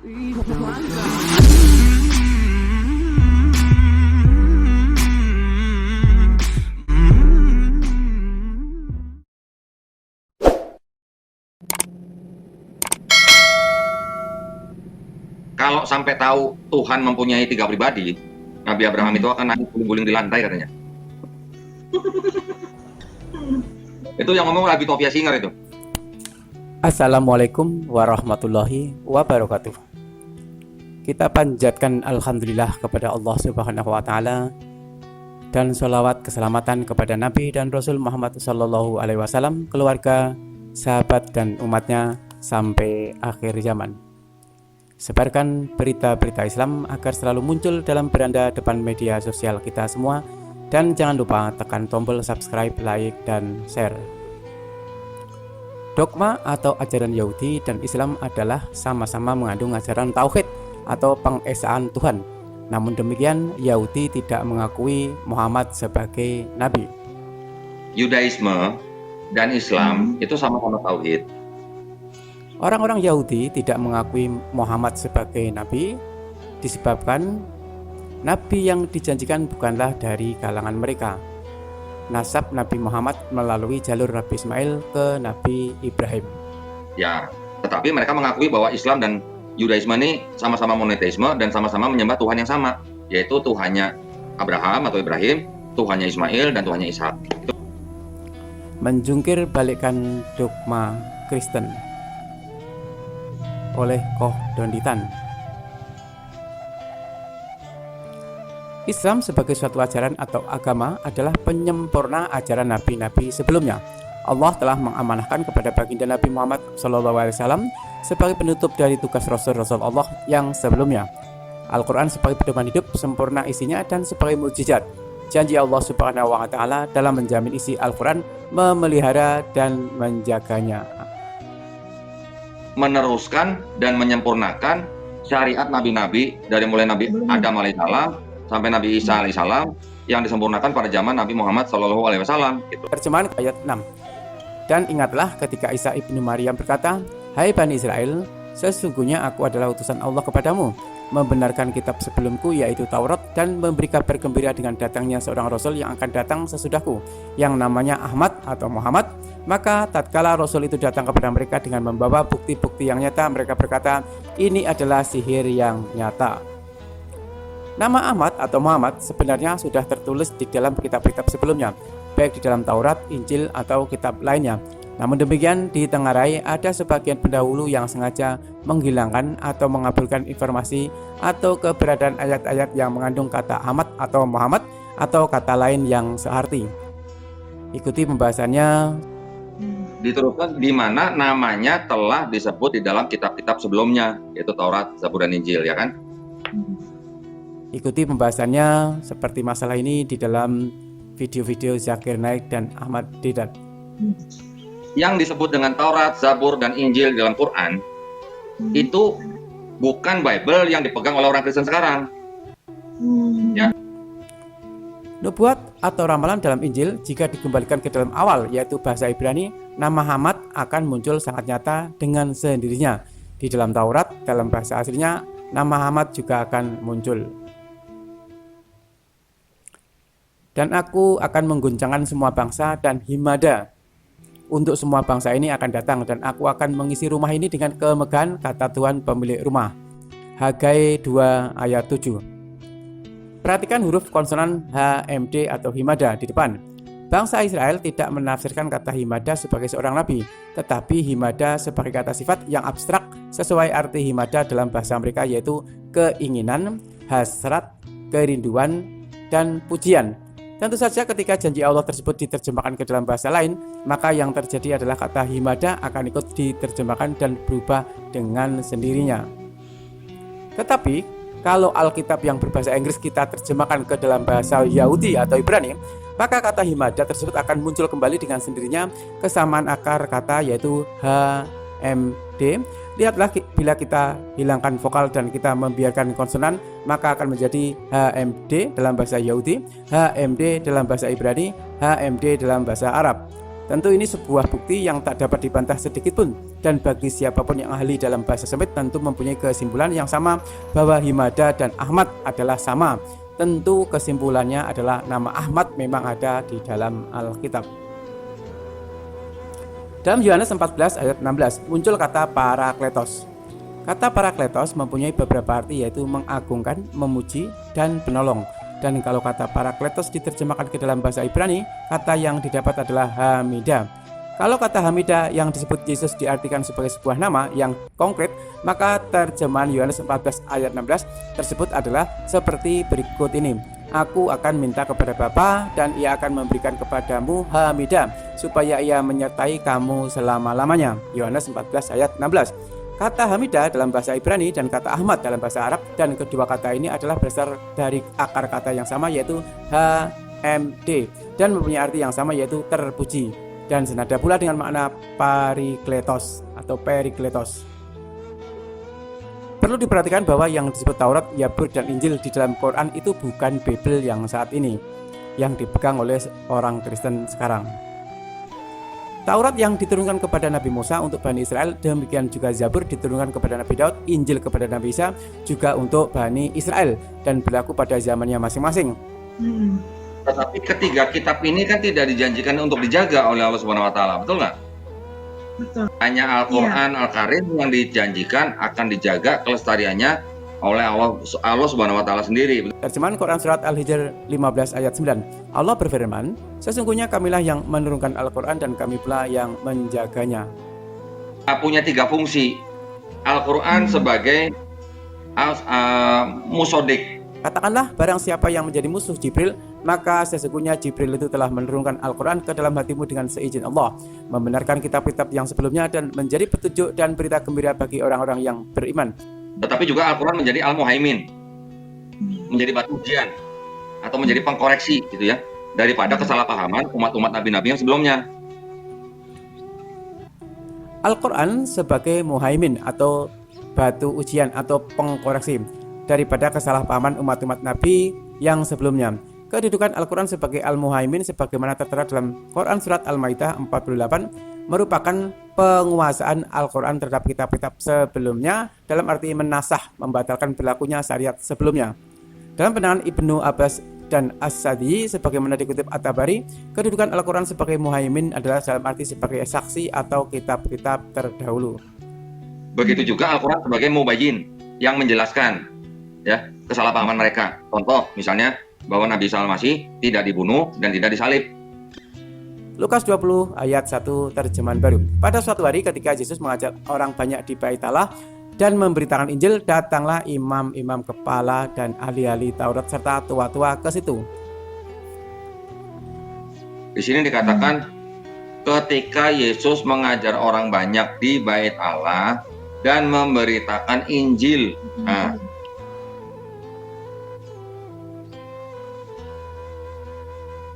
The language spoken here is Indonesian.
Kalau sampai tahu Tuhan mempunyai 3 pribadi, Nabi Abraham itu akan nangis guling-guling di lantai katanya. Itu yang ngomong Nabi Tovia Singer itu. Assalamualaikum warahmatullahi wabarakatuh. Kita panjatkan alhamdulillah kepada Allah Subhanahu wa taala dan sholawat keselamatan kepada Nabi dan Rasul Muhammad sallallahu alaihi wasallam, keluarga, sahabat dan umatnya sampai akhir zaman. Sebarkan berita-berita Islam agar selalu muncul dalam beranda depan media sosial kita semua, dan jangan lupa tekan tombol subscribe, like, dan share. Dogma atau ajaran Yahudi dan Islam adalah sama-sama mengandung ajaran tauhid atau pengesaan Tuhan. Namun demikian, Yahudi tidak mengakui Muhammad sebagai nabi. Yudaisme dan Islam itu sama-sama tauhid. Orang-orang Yahudi tidak mengakui Muhammad sebagai nabi disebabkan nabi yang dijanjikan bukanlah dari kalangan mereka. Nasab Nabi Muhammad melalui jalur Nabi Ismail ke Nabi Ibrahim. Ya, tetapi mereka mengakui bahwa Islam dan Yudaisme ini sama-sama monoteisme dan sama-sama menyembah Tuhan yang sama, yaitu Tuhannya Abraham atau Ibrahim, Tuhannya Ismail, dan Tuhannya Ishak. Menjungkir balikkan dogma Kristen oleh Koh Donditan. Islam sebagai suatu ajaran atau agama adalah penyempurna ajaran nabi-nabi sebelumnya. Allah telah mengamanahkan kepada baginda Nabi Muhammad SAW sebagai penutup dari tugas Rasul-Rasul Allah yang sebelumnya. Al-Quran sebagai pedoman hidup sempurna isinya dan sebagai mukjizat. Janji Allah Subhanahu wa taala dalam menjamin isi Al-Quran, memelihara dan menjaganya, Meneruskan dan menyempurnakan syariat nabi-nabi dari mulai Nabi Adam alaihissalam sampai Nabi Isa alaihissalam yang disempurnakan pada zaman Nabi Muhammad SAW. Gitu. Terjemahan ayat 6. Dan ingatlah ketika Isa ibnu Maryam berkata, "Hai Bani Israel, sesungguhnya aku adalah utusan Allah kepadamu, membenarkan kitab sebelumku yaitu Taurat, dan memberi kabar gembira dengan datangnya seorang Rasul yang akan datang sesudahku, yang namanya Ahmad atau Muhammad." Maka tatkala Rasul itu datang kepada mereka dengan membawa bukti-bukti yang nyata, mereka berkata, "Ini adalah sihir yang nyata." Nama Ahmad atau Muhammad sebenarnya sudah tertulis di dalam kitab-kitab sebelumnya, baik di dalam Taurat, Injil, atau kitab lainnya. Namun demikian, ditengarai ada sebagian pendahulu yang sengaja menghilangkan atau mengabulkan informasi atau keberadaan ayat-ayat yang mengandung kata Ahmad atau Muhammad atau kata lain yang searti. Ikuti pembahasannya. Diteruskan di mana namanya telah disebut di dalam kitab-kitab sebelumnya, yaitu Taurat, Zabur, dan Injil, ya kan? Ikuti pembahasannya seperti masalah ini di dalam video-video Zakir Naik dan Ahmad Deedat. Yang disebut dengan Taurat, Zabur, dan Injil dalam Quran itu bukan Bible yang dipegang oleh orang Kristen sekarang. Ya. Nubuat atau ramalan dalam Injil jika dikembalikan ke dalam awal, yaitu bahasa Ibrani, nama Ahmad akan muncul sangat nyata dengan sendirinya. Di dalam Taurat, dalam bahasa aslinya, nama Ahmad juga akan muncul. Dan aku akan mengguncangkan semua bangsa dan himada. Untuk semua bangsa ini akan datang, dan aku akan mengisi rumah ini dengan kemegahan, kata Tuhan pemilik rumah. Hagai 2 ayat 7. Perhatikan huruf konsonan HMD atau himada di depan. Bangsa Israel tidak menafsirkan kata himada sebagai seorang nabi, tetapi himada sebagai kata sifat yang abstrak sesuai arti himada dalam bahasa mereka, yaitu keinginan, hasrat, kerinduan, dan pujian. Tentu saja ketika janji Allah tersebut diterjemahkan ke dalam bahasa lain, maka yang terjadi adalah kata himada akan ikut diterjemahkan dan berubah dengan sendirinya. Tetapi kalau Alkitab yang berbahasa Inggris kita terjemahkan ke dalam bahasa Yahudi atau Ibrani, maka kata himada tersebut akan muncul kembali dengan sendirinya kesamaan akar kata, yaitu HMD. Lihatlah, bila kita hilangkan vokal dan kita membiarkan konsonan, maka akan menjadi HMD dalam bahasa Yahudi, HMD dalam bahasa Ibrani, HMD dalam bahasa Arab. Tentu ini sebuah bukti yang tak dapat dibantah sedikit pun, dan bagi siapapun yang ahli dalam bahasa Semit tentu mempunyai kesimpulan yang sama bahwa Himada dan Ahmad adalah sama. Tentu kesimpulannya adalah nama Ahmad memang ada di dalam Alkitab. Dalam Yohanes 14 ayat 16 muncul kata Parakletos. Kata Parakletos mempunyai beberapa arti, yaitu mengagungkan, memuji, dan penolong. Dan kalau kata Parakletos diterjemahkan ke dalam bahasa Ibrani, kata yang didapat adalah Hamida. Kalau kata Hamida yang disebut Yesus diartikan sebagai sebuah nama yang konkret, maka terjemahan Yohanes 14 ayat 16 tersebut adalah seperti berikut ini. Aku akan minta kepada Bapa dan ia akan memberikan kepadamu Hamida, supaya ia menyertai kamu selama-lamanya. Yohanes 14 ayat 16. Kata Hamida dalam bahasa Ibrani dan kata Ahmad dalam bahasa Arab, dan kedua kata ini adalah berasal dari akar kata yang sama, yaitu HMD, dan mempunyai arti yang sama, yaitu terpuji, dan senada pula dengan makna Parikletos atau Perikletos. Perlu diperhatikan bahwa yang disebut Taurat, Zabur, dan Injil di dalam Quran itu bukan Bible yang saat ini yang dipegang oleh orang Kristen sekarang. Taurat yang diturunkan kepada Nabi Musa untuk Bani Israel, demikian juga Zabur diturunkan kepada Nabi Daud, Injil kepada Nabi Isa juga untuk Bani Israel dan berlaku pada zamannya masing-masing. Tetapi ketiga kitab ini kan tidak dijanjikan untuk dijaga oleh Allah Subhanahu wa taala, betul nggak? Betul. Hanya Al-Qur'an, Al-Karim yang dijanjikan akan dijaga kelestariannya oleh Allah Subhanahu wa taala sendiri. Terjemahan Quran surat Al-Hijr 15 ayat 9. Allah berfirman, sesungguhnya kamilah yang menurunkan Al-Quran dan kami pula yang menjaganya. Punya tiga fungsi. Al-Quran sebagai musodik. Katakanlah, barang siapa yang menjadi musuh Jibril, maka sesungguhnya Jibril itu telah menurunkan Al-Quran ke dalam hatimu dengan seizin Allah, membenarkan kitab-kitab yang sebelumnya dan menjadi petunjuk dan berita gembira bagi orang-orang yang beriman. Tetapi juga Al-Quran menjadi Al-Muhaimin, menjadi batu ujian atau menjadi pengkoreksi gitu ya, daripada kesalahpahaman umat-umat nabi-nabi yang sebelumnya. Al-Quran sebagai Muhaimin atau batu ujian atau pengkoreksi daripada kesalahpahaman umat-umat nabi yang sebelumnya. Kedudukan Al-Quran sebagai Al-Muhaimin sebagaimana tertera dalam Quran surat Al-Maidah 48 merupakan penguasaan Al-Quran terhadap kitab-kitab sebelumnya, dalam arti menasah, membatalkan berlakunya syariat sebelumnya. Dalam pandangan Ibnu Abbas dan As-Sadi sebagaimana dikutip At-Tabari, kedudukan Al-Quran sebagai Muhaimin adalah dalam arti sebagai saksi atau kitab-kitab terdahulu. Begitu juga Al-Quran sebagai Mubayyin, yang menjelaskan ya kesalahpahaman mereka. Contoh misalnya bahwa Nabi Isa Al-Masih tidak dibunuh dan tidak disalib. Lukas 20 ayat 1 terjemahan baru. Pada suatu hari ketika Yesus mengajar orang banyak di Bait Allah dan memberitakan Injil, datanglah imam-imam kepala dan ahli-ahli Taurat serta tua-tua ke situ. Di sini dikatakan ketika Yesus mengajar orang banyak di Bait Allah dan memberitakan Injil. Nah,